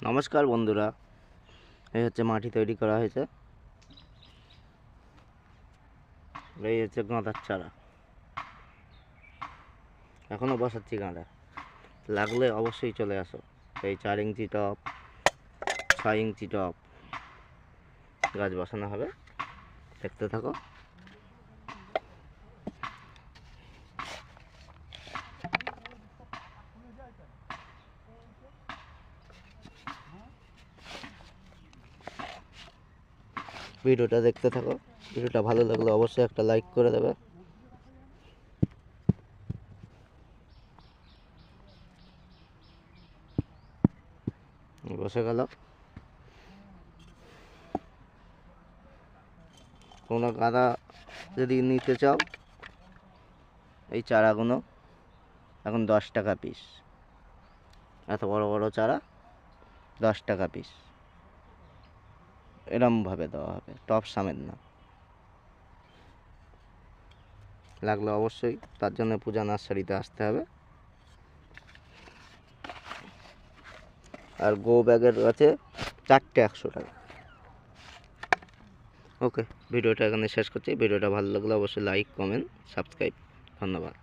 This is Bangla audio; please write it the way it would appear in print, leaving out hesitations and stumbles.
নমস্কার বন্ধুরা, এই হচ্ছে মাটি তৈরি করা হয়েছে। এই হচ্ছে গাঁদার চারা, এখনও বসাচ্ছি গাঁদা, লাগলে অবশ্যই চলে আসো। এই 4 ইঞ্চি টব, 6 ইঞ্চি টব গাছ বসানো হবে, দেখতে থাকো। ভিডিওটা দেখতে থাকো, ভিডিওটা ভালো লাগলে অবশ্যই একটা লাইক করে দেবে। বসে গেল। কোনো গাঁদা যদি নিতে চাও, এই চারাগুলো এখন 10 টাকা পিস। এত বড় বড় চারা 10 টাকা পিস, এরমভাবে দেওয়া হবে, টপ সামেত না। লাগলে অবশ্যই তার জন্য পূজা নার্সারিতে আসতে হবে। আর গো ব্যাগের আছে 4টে 100 টাকা। ওকে, ভিডিওটা এখানে শেষ করছি। ভিডিওটা ভালো লাগলে অবশ্যই লাইক, কমেন্ট, সাবস্ক্রাইব। ধন্যবাদ।